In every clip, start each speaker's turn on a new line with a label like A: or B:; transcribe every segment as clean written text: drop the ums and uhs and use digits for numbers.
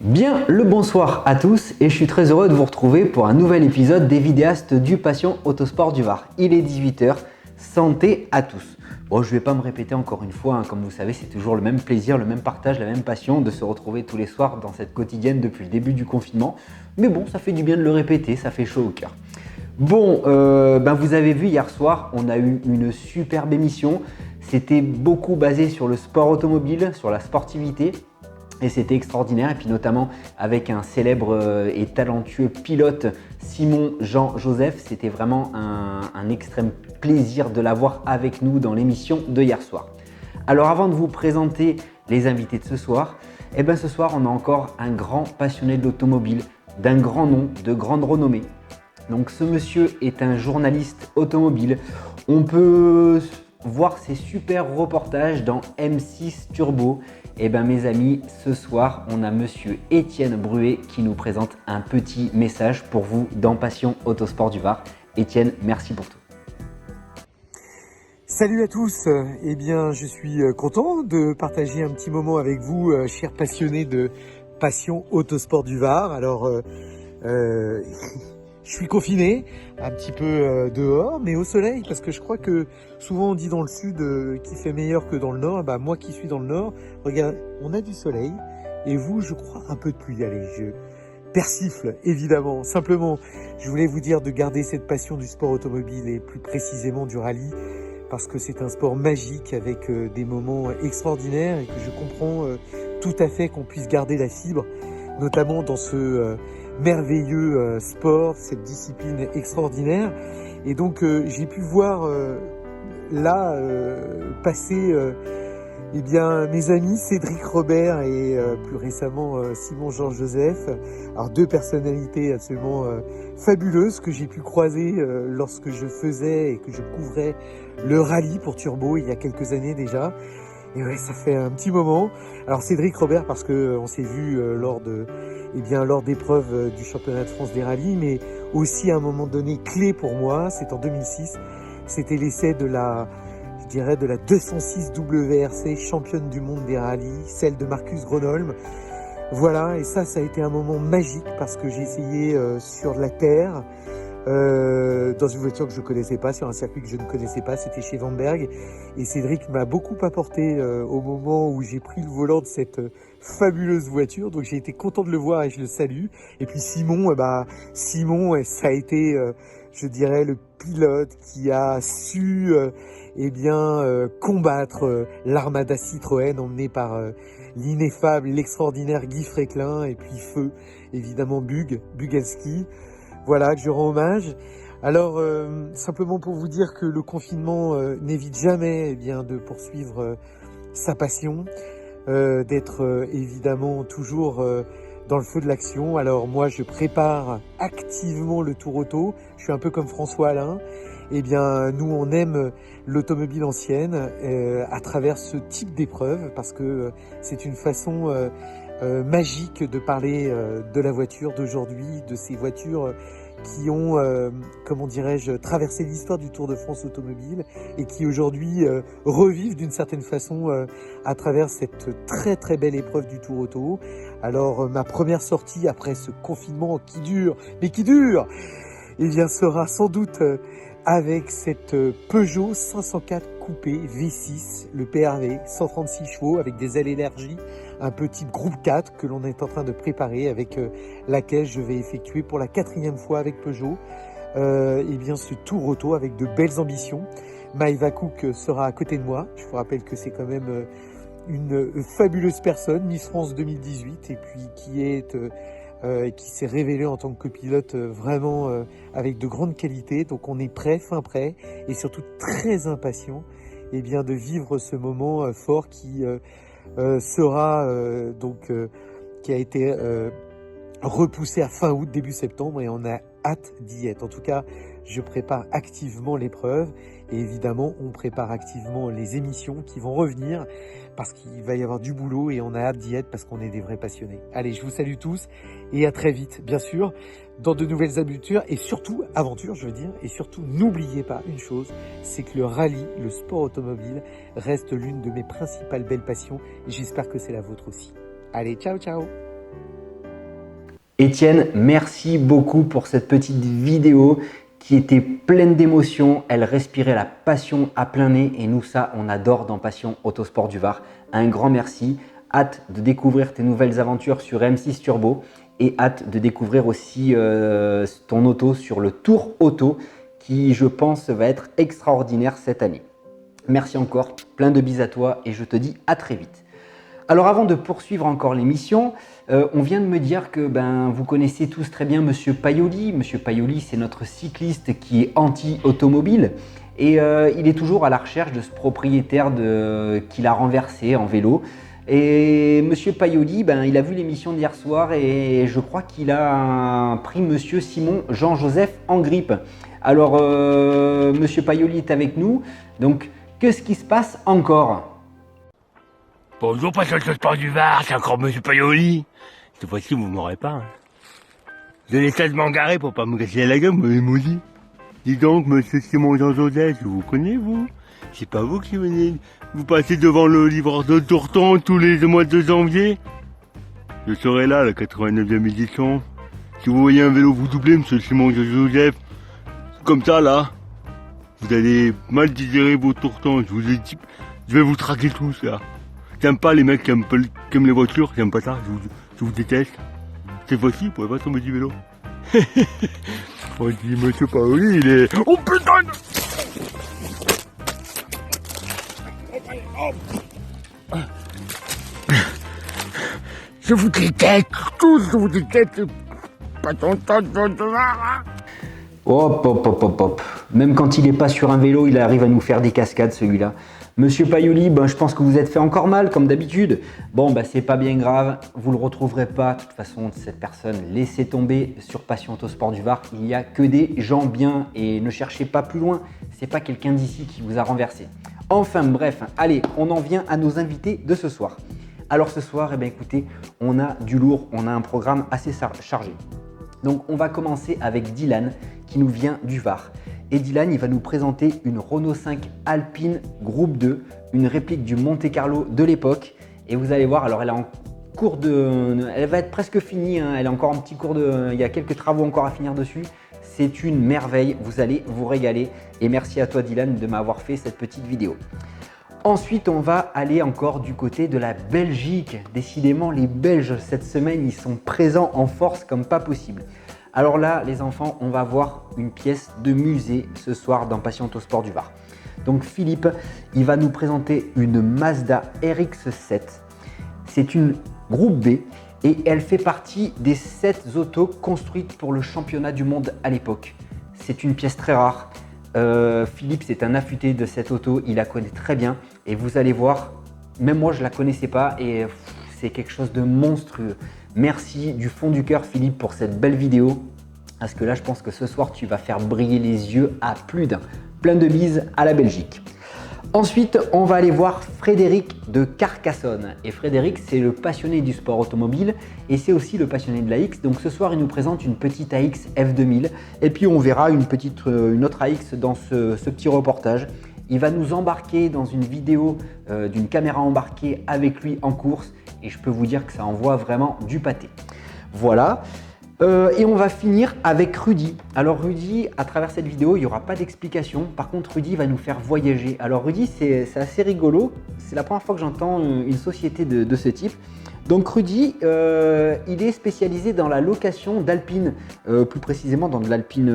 A: Bien le bonsoir à tous et je suis très heureux de vous retrouver pour un nouvel épisode des vidéastes du Passion Autosport du Var. Il est 18 h, santé à tous. Bon, je ne vais pas me répéter encore une fois, comme vous savez, c'est toujours le même plaisir, le même partage, la même passion de se retrouver tous les soirs dans cette quotidienne depuis le début du confinement. Mais bon, ça fait du bien de le répéter, ça fait chaud au cœur. Bon, vous avez vu hier soir, on a eu une superbe émission. C'était beaucoup basé sur le sport automobile, sur la sportivité. Et c'était extraordinaire, et puis notamment avec un célèbre et talentueux pilote, Simon Jean Joseph. C'était vraiment un extrême plaisir de l'avoir avec nous dans l'émission de hier soir. Alors avant de vous présenter les invités de ce soir, ce soir on a encore un grand passionné de l'automobile, d'un grand nom, de grande renommée. Donc ce monsieur est un journaliste automobile. On peut voir ses super reportages dans M6 Turbo. Mes amis, ce soir, on a monsieur Étienne Bruet qui nous présente un petit message pour vous dans Passion Autosport du Var. Étienne, merci pour tout.
B: Salut à tous, je suis content de partager un petit moment avec vous, chers passionnés de Passion Autosport du Var. Alors, je suis confiné, un petit peu dehors, mais au soleil, parce que je crois que souvent on dit dans le sud qu'il fait meilleur que dans le nord. Moi qui suis dans le nord, regarde, on a du soleil, et vous, je crois, un peu de pluie. Allez, je persifle, évidemment. Simplement, je voulais vous dire de garder cette passion du sport automobile, et plus précisément du rallye, parce que c'est un sport magique avec des moments extraordinaires, et que je comprends tout à fait qu'on puisse garder la fibre, notamment dans ce merveilleux sport, cette discipline extraordinaire. Et donc j'ai pu voir passer mes amis Cédric Robert et plus récemment Simon Jean Joseph. Alors deux personnalités absolument fabuleuses que j'ai pu croiser lorsque je faisais et que je couvrais le rallye pour Turbo il y a quelques années déjà. Et ouais, ça fait un petit moment. Alors Cédric Robert parce que on s'est vu lors d'épreuves du championnat de France des rallyes, mais aussi à un moment donné clé pour moi, c'est en 2006. C'était l'essai de la 206 WRC, championne du monde des rallyes, celle de Marcus Gronholm. Voilà, et ça a été un moment magique parce que j'ai essayé sur la terre, dans une voiture que je ne connaissais pas, sur un circuit que je ne connaissais pas, c'était chez Vanberg. Et Cédric m'a beaucoup apporté au moment où j'ai pris le volant de cette fabuleuse voiture. Donc j'ai été content de le voir et je le salue. Et puis Simon, ça a été, le pilote qui a su combattre l'armada Citroën emmenée par l'ineffable, l'extraordinaire Guy Fréquelin, et puis Feu, évidemment Bugalski. Voilà, que je rends hommage. Alors, simplement pour vous dire que le confinement n'évite jamais de poursuivre sa passion, d'être évidemment toujours dans le feu de l'action. Alors moi, je prépare activement le Tour Auto. Je suis un peu comme François Alain. Nous, on aime l'automobile ancienne à travers ce type d'épreuve parce que c'est une façon magique de parler de la voiture d'aujourd'hui, de ces voitures qui ont, traversé l'histoire du Tour de France automobile et qui aujourd'hui revivent d'une certaine façon à travers cette très très belle épreuve du Tour Auto. Alors ma première sortie après ce confinement qui dure, sera sans doute avec cette Peugeot 504 Coupé V6, le PRV, 136 chevaux avec des ailes élargies, un petit groupe 4 que l'on est en train de préparer, avec laquelle je vais effectuer pour la 4e fois avec Peugeot ce Tour Auto avec de belles ambitions. Maëva Cook sera à côté de moi. Je vous rappelle que c'est quand même une fabuleuse personne, Miss France 2018, et puis qui s'est révélée en tant que copilote vraiment avec de grandes qualités. Donc on est fin prêt, et surtout très impatient de vivre ce moment fort qui qui a été repoussé à fin août, début septembre, et on a hâte d'y être. En tout cas, je prépare activement l'épreuve, et évidemment, on prépare activement les émissions qui vont revenir, parce qu'il va y avoir du boulot, et on a hâte d'y être parce qu'on est des vrais passionnés. Allez, je vous salue tous, et à très vite, bien sûr, dans de nouvelles aventures, et surtout, n'oubliez pas une chose, c'est que le rallye, le sport automobile, reste l'une de mes principales belles passions, et j'espère que c'est la vôtre aussi. Allez, ciao, ciao!
A: Étienne, merci beaucoup pour cette petite vidéo qui était pleine d'émotions. Elle respirait la passion à plein nez et nous, ça, on adore dans Passion Autosport du Var. Un grand merci. Hâte de découvrir tes nouvelles aventures sur M6 Turbo et hâte de découvrir aussi ton auto sur le Tour Auto qui, je pense, va être extraordinaire cette année. Merci encore, plein de bises à toi et je te dis à très vite. Alors avant de poursuivre encore l'émission, on vient de me dire que vous connaissez tous très bien Monsieur Paioli. Monsieur Paioli, c'est notre cycliste qui est anti-automobile et il est toujours à la recherche de ce propriétaire qu'il a renversé en vélo. Et Monsieur Paioli, il a vu l'émission d'hier soir et je crois qu'il a pris Monsieur Simon Jean-Joseph en grippe. Alors Monsieur Paioli est avec nous, donc qu'est-ce qui se passe encore ?
C: Bonjour, Passion Autosport du Var, c'est encore Monsieur Paioli. Cette fois-ci, vous m'aurez pas. Hein. Je laisse de m'engarer pour pas me casser la gueule, mais maudit. Dis donc, Monsieur Simon Jean-Joseph, je vous connais, vous? C'est pas vous qui venez vous passez devant le livreur de Tourton tous les mois de janvier? Je serai là, la 89e édition. Si vous voyez un vélo vous doubler, Monsieur Simon Jean-Joseph, comme ça, là, vous allez mal digérer vos Tourtons, je vous ai dit, je vais vous traquer tous, là. J'aime pas les mecs qui aiment les voitures, j'aime pas ça, je vous déteste. Cette fois-ci, vous pouvez pas tomber du vélo. On dit Monsieur Paioli, il est... Oh putain! Je vous déteste, tous, je vous déteste. Pas ton temps de voir.
A: Hop, hop, hop, hop, hop. Même quand il n'est pas sur un vélo, il arrive à nous faire des cascades, celui-là. Monsieur Paioli, je pense que vous êtes fait encore mal, comme d'habitude. Bon, c'est pas bien grave, vous le retrouverez pas. De toute façon, cette personne, laissez tomber sur Passion Autosport du Var. Il n'y a que des gens bien et ne cherchez pas plus loin. C'est pas quelqu'un d'ici qui vous a renversé. Enfin, bref, allez, on en vient à nos invités de ce soir. Alors ce soir, écoutez, on a du lourd, on a un programme assez chargé. Donc, on va commencer avec Dylan qui nous vient du Var. Et Dylan, il va nous présenter une Renault 5 Alpine Groupe 2, une réplique du Monte Carlo de l'époque. Et vous allez voir, alors elle va être presque finie, hein, elle est encore en petit cours il y a quelques travaux encore à finir dessus. C'est une merveille, vous allez vous régaler. Et merci à toi Dylan de m'avoir fait cette petite vidéo. Ensuite, on va aller encore du côté de la Belgique. Décidément, les Belges, cette semaine, ils sont présents en force comme pas possible. Alors là, les enfants, on va voir une pièce de musée ce soir dans Passion Autosport du Var. Donc Philippe, il va nous présenter une Mazda RX-7. C'est une groupe B et elle fait partie des 7 autos construites pour le championnat du monde à l'époque. C'est une pièce très rare. Philippe, c'est un affûté de cette auto, il la connaît très bien et vous allez voir, même moi je la connaissais pas et c'est quelque chose de monstrueux. Merci du fond du cœur Philippe pour cette belle vidéo parce que là je pense que ce soir tu vas faire briller les yeux à plus d'un. Plein de bises à la Belgique. Ensuite, on va aller voir Frédéric de Carcassonne. Et Frédéric, c'est le passionné du sport automobile et c'est aussi le passionné de l'AX. Donc ce soir, il nous présente une petite AX F2000 et puis on verra une autre AX dans ce petit reportage. Il va nous embarquer dans une vidéo d'une caméra embarquée avec lui en course et je peux vous dire que ça envoie vraiment du pâté. Voilà. Et on va finir avec Rudy. Alors Rudy, à travers cette vidéo, il n'y aura pas d'explication. Par contre, Rudy va nous faire voyager. Alors Rudy, c'est assez rigolo. C'est la première fois que j'entends une société de ce type. Donc Rudy, il est spécialisé dans la location d'Alpine, plus précisément dans de l'Alpine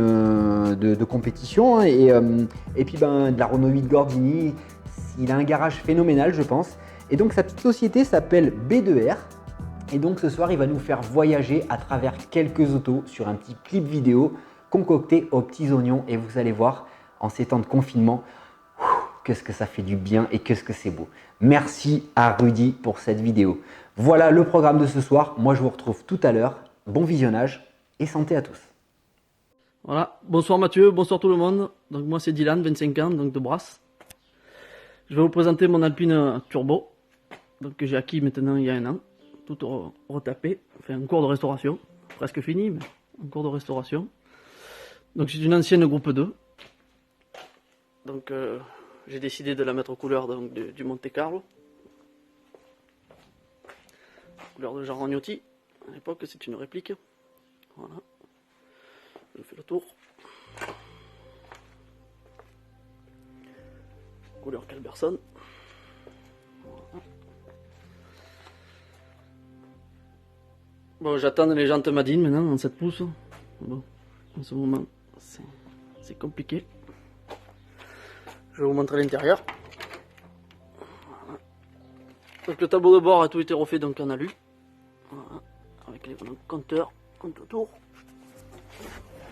A: de compétition hein, et puis de la Renault 8 Gordini. Il a un garage phénoménal, je pense. Et donc sa petite société s'appelle B2R. Et donc ce soir, il va nous faire voyager à travers quelques autos sur un petit clip vidéo concocté aux petits oignons. Et vous allez voir, en ces temps de confinement, qu'est-ce que ça fait du bien et qu'est-ce que c'est beau. Merci à Rudy pour cette vidéo. Voilà le programme de ce soir. Moi, je vous retrouve tout à l'heure. Bon visionnage et santé à tous.
D: Voilà, bonsoir Mathieu, bonsoir tout le monde. Donc moi c'est Dylan, 25 ans, donc de Brasse. Je vais vous présenter mon Alpine Turbo, donc que j'ai acquis maintenant il y a un an. Tout retapé, enfin en cours de restauration, presque fini, mais en cours de restauration. Donc c'est une ancienne groupe 2. Donc j'ai décidé de la mettre aux couleurs donc, du Monte Carlo. Couleur de Jean Rognotti, à l'époque c'est une réplique. Voilà. Je fais le tour. Couleur Calberson. Voilà. Bon, j'attends les jantes Madine maintenant en 7 pouces. Bon, en ce moment, c'est compliqué. Je vais vous montrer l'intérieur. Voilà. Donc le tableau de bord a tout été refait donc en alu. Voilà. Avec les compteurs, compte autour.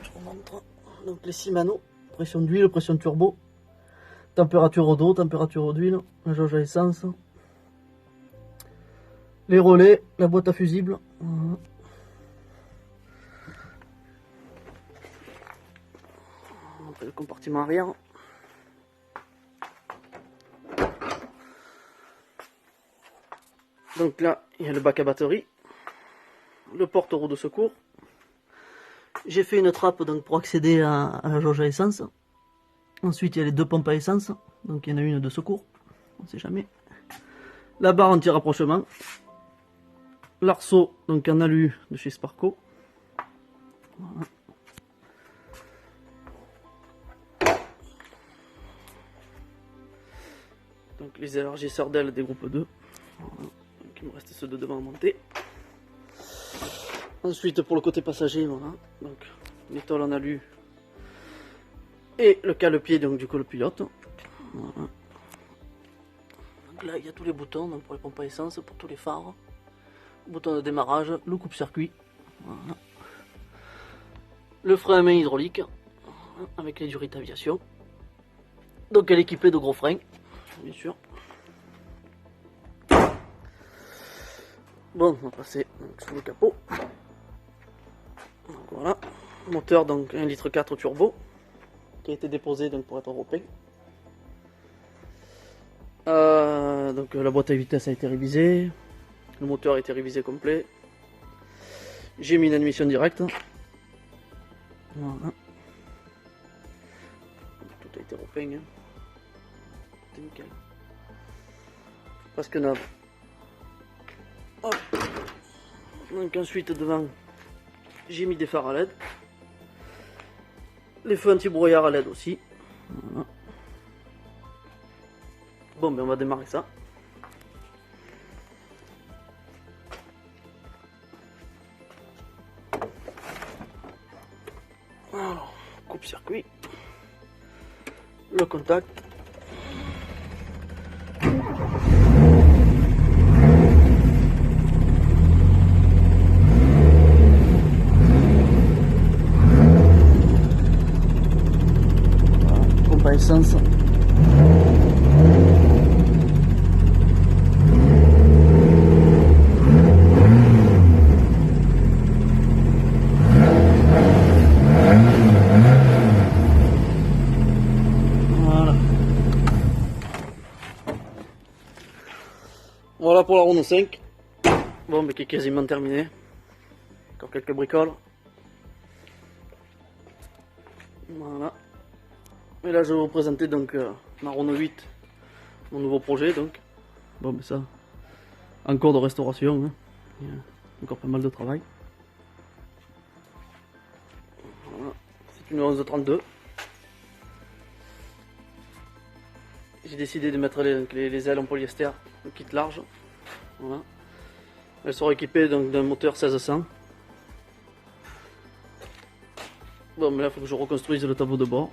D: Je vous montre. Donc les 6 manos, pression d'huile, pression turbo, température d'eau, température d'huile, la jauge à essence, les relais, la boîte à fusibles. Voilà. Le compartiment arrière. Donc là, il y a le bac à batterie, le porte-roue de secours. J'ai fait une trappe donc pour accéder à la jauge à essence. Ensuite, il y a les 2 pompes à essence. Donc il y en a une de secours, on ne sait jamais. La barre anti-rapprochement. L'arceau donc en alu de chez Sparco. Voilà. Donc les élargisseurs d'ailes des groupes 2. Voilà. Donc il me reste ceux de devant à monter. Ensuite pour le côté passager, voilà. Donc l'étole en alu et le cale-pied donc du colopilote. Voilà. Donc là il y a tous les boutons donc pour les pompes à essence, pour tous les phares. Bouton de démarrage, le coupe-circuit. Voilà. Le frein à main hydraulique voilà, avec les durites aviation. Donc elle est équipée de gros freins, bien sûr. Bon, on va passer donc, sous le capot. Donc, voilà. Moteur donc 1,4 litre turbo qui a été déposé donc, pour être européen. Donc la boîte à vitesse a été révisée. Le moteur a été révisé complet. J'ai mis une admission directe. Voilà. Tout a été repeint. C'est nickel. Presque neuf. Hop. Donc ensuite devant, j'ai mis des phares à LED. Les feux anti-brouillard à LED aussi. Voilà. Bon ben on va démarrer ça. Alors, coupe-circuit. Le contact. Pompe à essence. Voilà pour la Renault 5. Bon, mais qui est quasiment terminé. Encore quelques bricoles. Voilà. Et là, je vais vous présenter donc ma Renault 8, mon nouveau projet donc. Bon, mais ça, en cours de restauration. Hein. Il y a encore pas mal de travail. Voilà. C'est une 1132. J'ai décidé de mettre les ailes en polyester, le kit large. Voilà. Elles seront équipées donc d'un moteur 1600. Bon, mais là, il faut que je reconstruise le tableau de bord.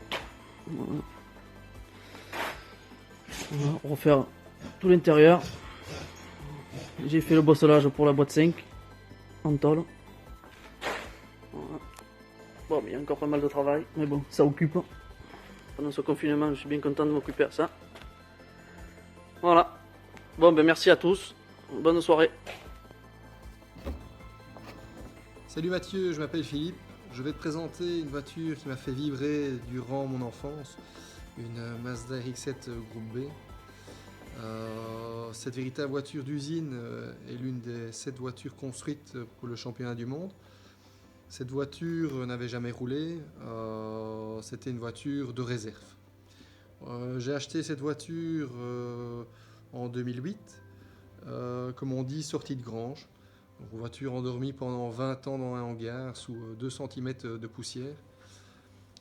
D: Voilà. On va refaire tout l'intérieur. J'ai fait le bosselage pour la boîte 5 en tôle. Voilà. Bon, mais il y a encore pas mal de travail, mais bon, ça occupe. Pendant ce confinement, je suis bien content de m'occuper à ça. Voilà. Bon, ben merci à tous. Bonne soirée.
E: Salut Mathieu, je m'appelle Philippe. Je vais te présenter une voiture qui m'a fait vibrer durant mon enfance, une Mazda RX-7 Groupe B. Cette véritable voiture d'usine est l'une des 7 voitures construites pour le championnat du monde. Cette voiture n'avait jamais roulé, c'était une voiture de réserve. J'ai acheté cette voiture en 2008, comme on dit, sortie de grange. Donc, voiture endormie pendant 20 ans dans un hangar sous 2 cm de poussière.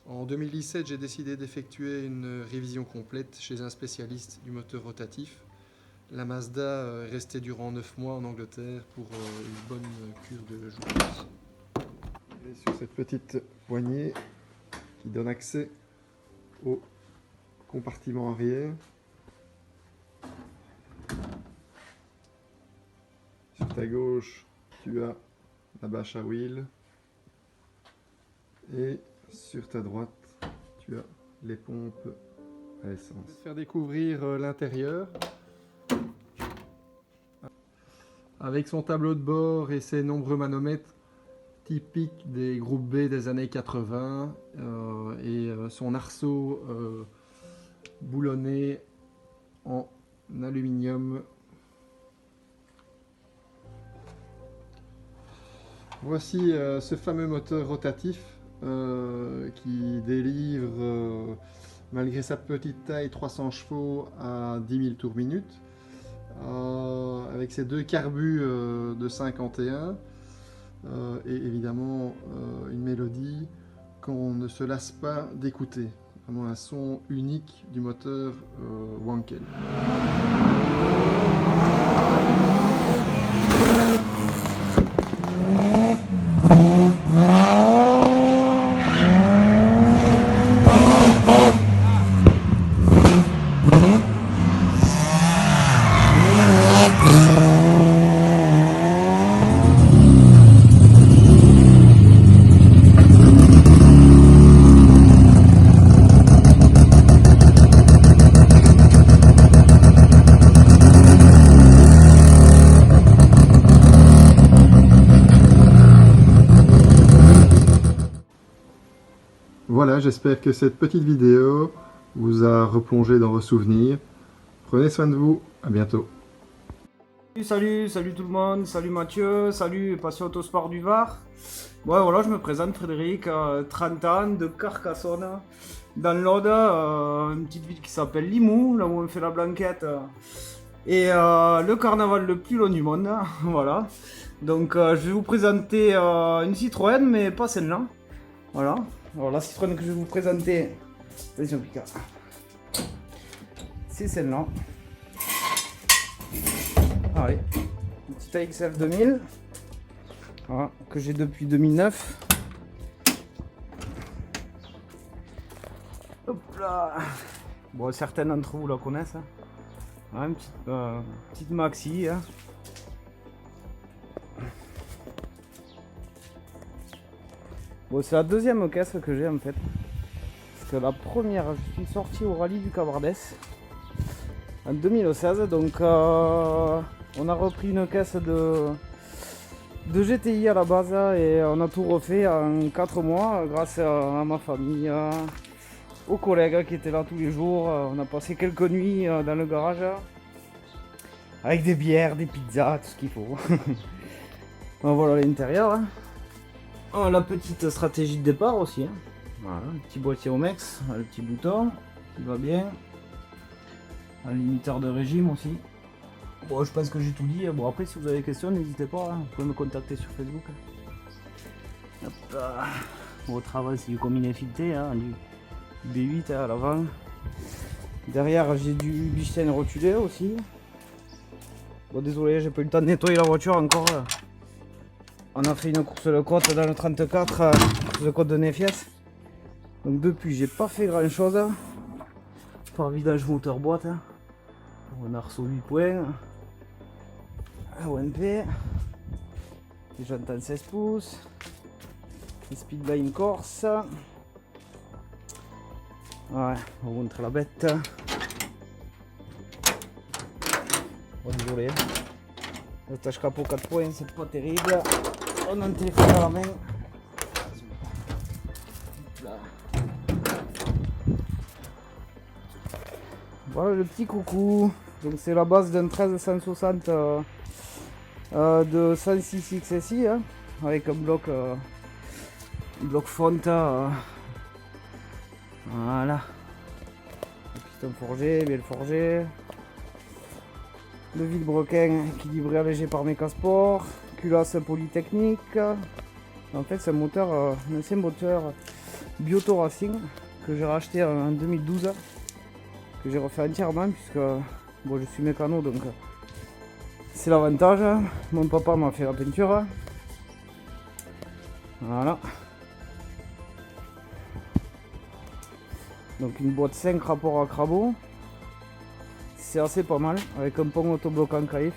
E: En 2017, j'ai décidé d'effectuer une révision complète chez un spécialiste du moteur rotatif. La Mazda est restée durant 9 mois en Angleterre pour une bonne cure de jouissance. Et sur cette petite poignée qui donne accès au compartiment arrière. Sur ta gauche, tu as la bâche à wheel. Et sur ta droite, tu as les pompes à essence. Je vais te faire découvrir l'intérieur. Avec son tableau de bord et ses nombreux manomètres typiques des groupes B des années 80 et son arceau boulonné en aluminium. Voici ce fameux moteur rotatif qui délivre, malgré sa petite taille, 300 chevaux à 10 000 tours minute, avec ses 2 carbus de 51 et évidemment une mélodie qu'on ne se lasse pas d'écouter. Vraiment un son unique du moteur Wankel. Voilà, j'espère que cette petite vidéo vous a replongé dans vos souvenirs. Prenez soin de vous, à bientôt.
F: Salut tout le monde, salut Mathieu, salut Passion Autosport du Var. Ouais, voilà, je me présente Frédéric, 30 ans, de Carcassonne, dans l'Aude, une petite ville qui s'appelle Limoux, là où on fait la blanquette, et le carnaval le plus long du monde, voilà. Donc je vais vous présenter une Citroën, mais pas celle-là, voilà. Alors la Citroën que je vais vous présenter, attention Pika, c'est celle-là. Allez, une petite AXF 2000, voilà, que j'ai depuis 2009. Hop là. Bon, certains d'entre vous la connaissent. Hein. Voilà, une petite maxi. Hein. Bon, c'est la deuxième caisse que j'ai en fait. Parce que la première, je suis sorti au rallye du Cabardès en 2016. Donc, on a repris une caisse de GTI à la base et on a tout refait en 4 mois grâce à ma famille, aux collègues qui étaient là tous les jours. On a passé quelques nuits dans le garage avec des bières, des pizzas, tout ce qu'il faut. Voilà l'intérieur. Hein. La petite stratégie de départ aussi. Hein. Voilà, le petit boîtier Omex, le petit bouton qui va bien. Un limiteur de régime aussi. Bon, je pense que j'ai tout dit. Bon, après, si vous avez des questions, n'hésitez pas. Hein. Vous pouvez me contacter sur Facebook. Hop là. Bon, au travail, c'est du combiné fileté, hein, du B8 hein, à l'avant. Derrière, j'ai du Bichstein rotulé aussi. Bon, désolé, j'ai pas eu le temps de nettoyer la voiture encore. On a fait une course de côte dans le 34, course de côte de Nefies. Donc, depuis, j'ai pas fait grand chose. Par vidage moteur boîte. Hein. Un arceau 8 points. OMP. Des jantes en 16 pouces. Des speedline Corse. Ouais, on va vous montrer la bête. Oh, désolé. Le tâche capot 4 points, c'est pas terrible. On a un téléphone à la main. Là. Voilà le petit coucou. Donc c'est la base d'un 1360 de 106 XSI hein, avec un bloc Fonta. Voilà. Le piston forgé, bien forgé. Le vilebrequin équilibré allégé par Mecasport. culasse Polytechnique. En fait c'est un moteur, un ancien moteur Bioto Racing que j'ai racheté en 2012, que j'ai refait entièrement puisque bon, je suis mécano donc c'est l'avantage. Mon papa m'a fait la peinture. Voilà. Donc une boîte 5 rapport à Crabo. C'est assez pas mal avec un pont autobloquant Caïf.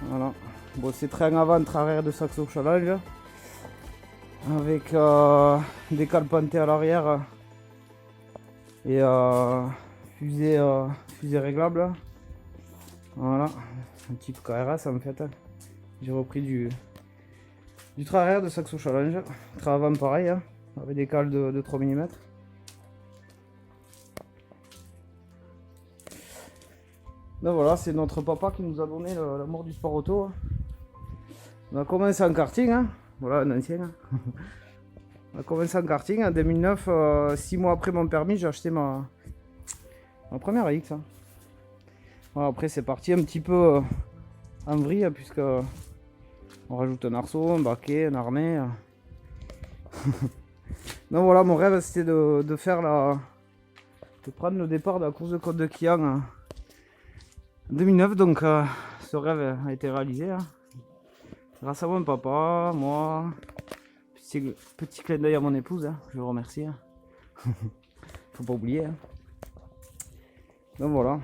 F: Voilà. Bon, c'est train avant, train arrière de Saxo Challenge. Avec des cales pantées à l'arrière. Et fusée réglable. Voilà. Un type KRS en fait. J'ai repris du train arrière de Saxo Challenge. Train avant pareil. Hein, avec des cales de 3 mm. Donc voilà, c'est notre papa qui nous a donné l'amour du sport auto. On a commencé en karting, hein. Voilà un ancien. Hein. On a commencé en karting en 2009, 6 mois après mon permis, j'ai acheté ma première AX. Hein. Voilà, après c'est parti un petit peu en vrille puisque on rajoute un arceau, un baquet, un harnais. Donc voilà, mon rêve c'était de prendre le départ de la course de Côte de Quian. Hein. 2009, donc ce rêve a été réalisé hein. Grâce à mon papa, moi, petit clin d'œil à mon épouse, hein. Je vous remercie. Hein. Faut pas oublier. Hein. Donc voilà,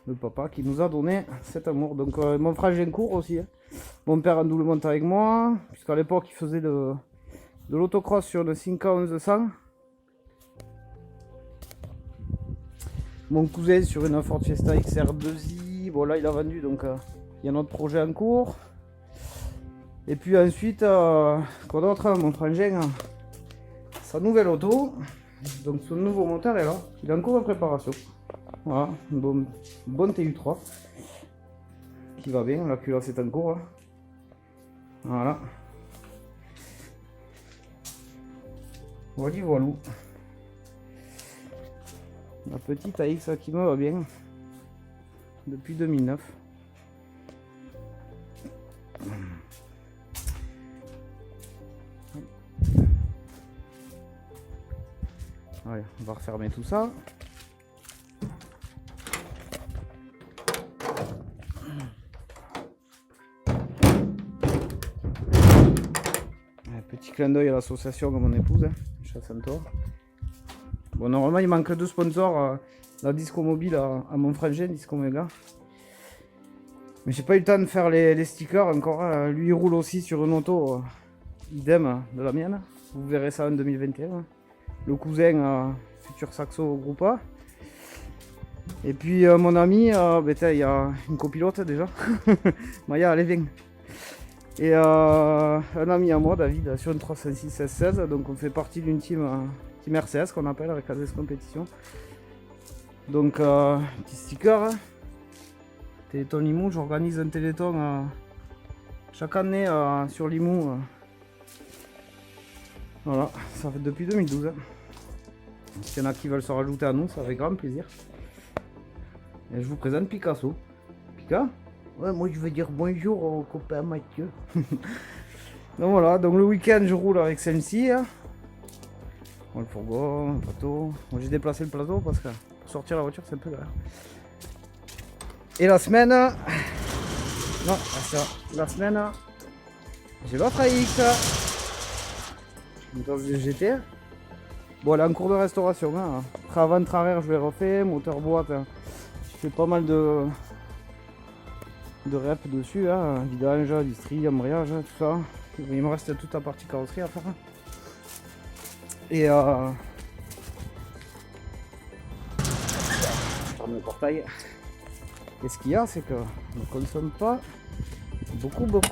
F: le papa qui nous a donné cet amour. Donc mon frangin court aussi. Hein. Mon père en double monte avec moi, puisqu'à l'époque il faisait de l'autocross sur le 51100. Mon cousin sur une Ford Fiesta XR2i, bon là il a vendu donc il y a notre projet en cours. Et puis ensuite, quoi d'autre, mon frangin, sa nouvelle auto, donc son nouveau moteur est là, il est en cours de préparation. Voilà, un bon TU3 qui va bien, la culasse est en cours. Hein. Voilà. Voilà. La petite AX qui me va bien depuis 2009. Allez, on va refermer tout ça. Petit clin d'œil à l'association de mon épouse, hein, Chasse Centaure. Bon, normalement, il manque 2 sponsors, la Disco Mobile à mon frangin, Disco Mega. Mais j'ai pas eu le temps de faire les stickers encore. Lui, il roule aussi sur une auto, idem de la mienne. Vous verrez ça en 2021. Le cousin, futur Saxo Groupa. Et puis, mon ami, il y a une copilote déjà. Maya, allez, viens. Et un ami à moi, David, sur une 306 16. Donc, on fait partie d'une team. Team RCS qu'on appelle avec la compétition. Donc petit sticker. Téléthon Limoux, j'organise un téléthon chaque année sur Limoux. Voilà, ça fait depuis 2012. S'il y en a qui veulent se rajouter à nous, ça avec grand plaisir. Et je vous présente Picasso. Pika? Ouais, moi je veux dire bonjour au copain Mathieu. Donc voilà, donc le week-end je roule avec celle-ci. Bon, le fourgon, le plateau. Moi j'ai déplacé le plateau parce que pour sortir la voiture c'est un peu galère. Et la semaine. Non, la semaine. J'ai l'autre AX. Moteur GT. Bon, elle est en cours de restauration. Hein. Train avant, train arrière, je l'ai refait. Moteur boîte. Hein. J'ai fait pas mal de rep dessus. Hein. Vidange, distri, embrayage, tout ça. Il me reste toute la partie carrosserie à faire. Et ferme le portail. Et ce qu'il y a, c'est que on ne consomme pas beaucoup. Parce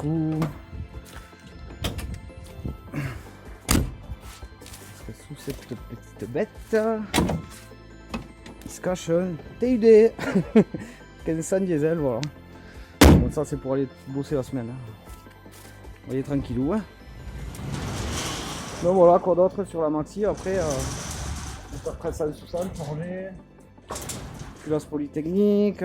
F: que sous cette petite bête, il se cache un TUD 1500 diesel, voilà. Bon, ça c'est pour aller bosser la semaine. Vous voyez, tranquillou. Hein. Donc voilà, quoi d'autre sur la maxi. Après, moteur 1360 forgé, culasse Polytechnique,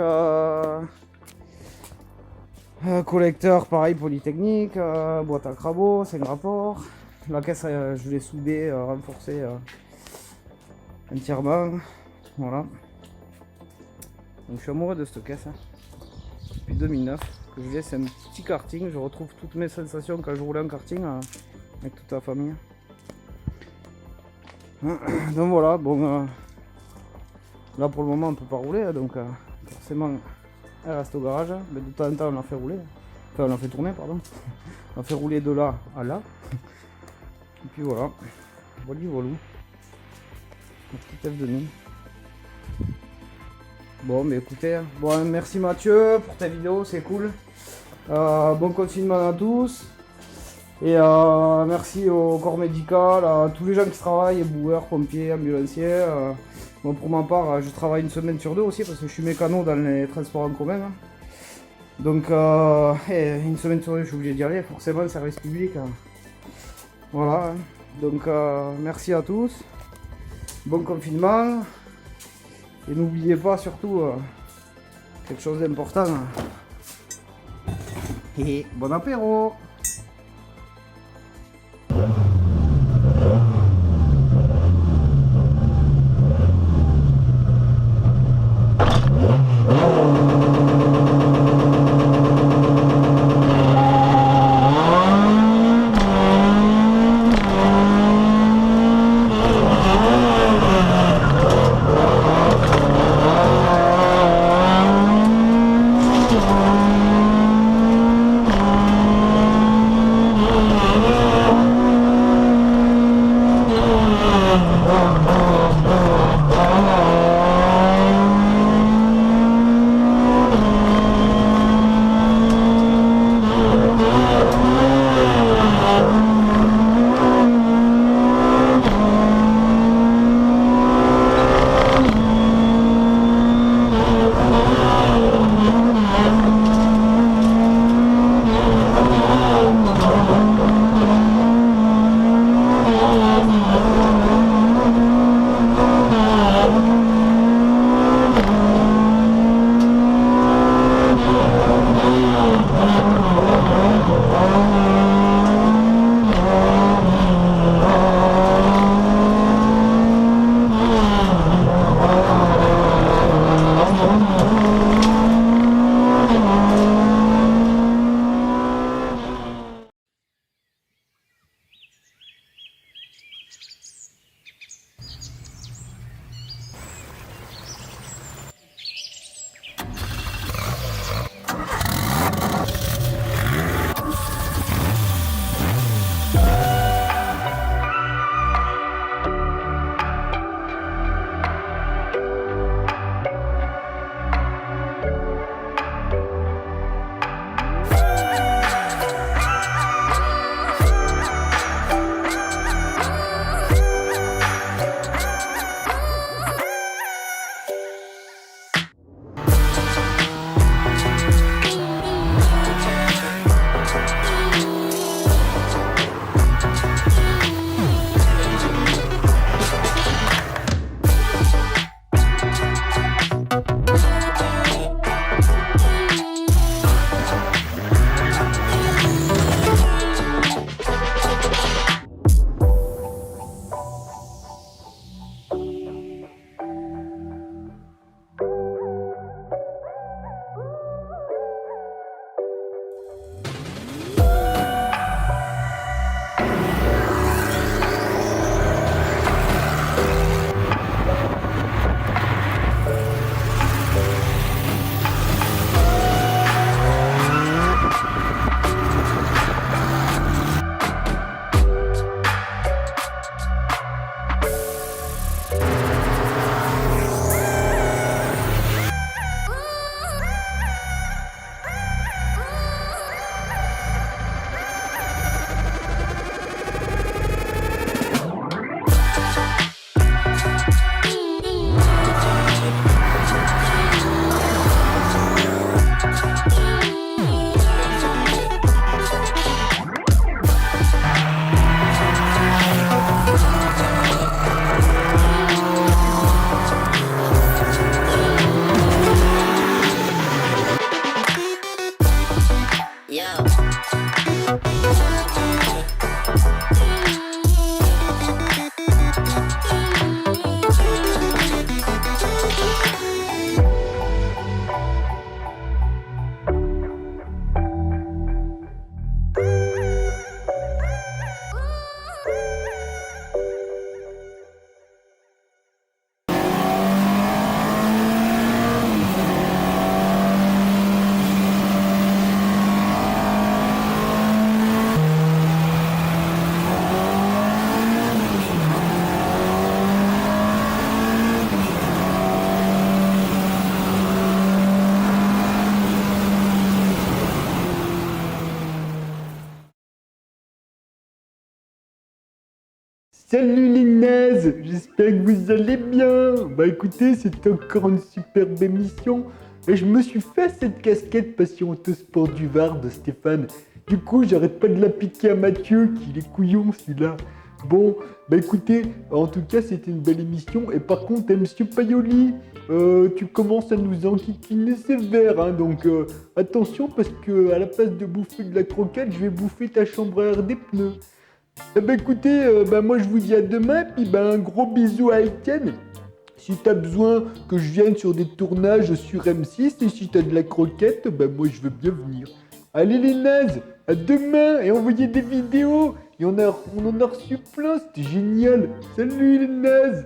F: Collecteur, pareil, Polytechnique. Boîte à crabot, 5 rapports. La caisse, je l'ai soudée, renforcée entièrement. Voilà. Donc je suis amoureux de cette caisse. Hein. Depuis 2009 que je l'ai, c'est un petit karting. Je retrouve toutes mes sensations quand je roulais en karting avec toute la famille. Donc voilà, bon. Là pour le moment on peut pas rouler, donc forcément elle reste au garage. Mais de temps en temps on la fait rouler. Enfin on la fait tourner, pardon. On la fait rouler de là à là. Et puis voilà. Voilà, voilà. Un petit F de nuit. Bon, mais écoutez, bon, merci Mathieu pour ta vidéo, c'est cool. Bon confinement à tous. Et merci au corps médical, à tous les gens qui travaillent, boueurs, pompiers, ambulanciers. Bon, pour ma part, je travaille une semaine sur deux aussi parce que je suis mécano dans les transports en commun. Hein. Donc, une semaine sur deux, je suis obligé d'y aller, forcément, service public. Hein. Voilà. Hein. Donc, merci à tous. Bon confinement. Et n'oubliez pas surtout quelque chose d'important. Et bon apéro!
G: Salut les nazes, j'espère que vous allez bien. Bah écoutez, c'est encore une superbe émission. Et je me suis fait cette casquette Passion Autosport du Var de Stéphane. Du coup, j'arrête pas de la piquer à Mathieu, qu'il est couillon celui-là. Bon, bah écoutez, en tout cas, c'était une belle émission. Et par contre, monsieur Paioli, tu commences à nous enquiquiner sévère, hein, donc attention parce que à la place de bouffer de la croquette, je vais bouffer ta chambre à air des pneus. Eh ben écoutez, moi je vous dis à demain, puis un gros bisou à Étienne. Si t'as besoin que je vienne sur des tournages sur M6 et si t'as de la croquette, moi je veux bien venir. Allez les nazes, à demain et envoyez des vidéos. Et on en a reçu plein, c'était génial. Salut les nazes.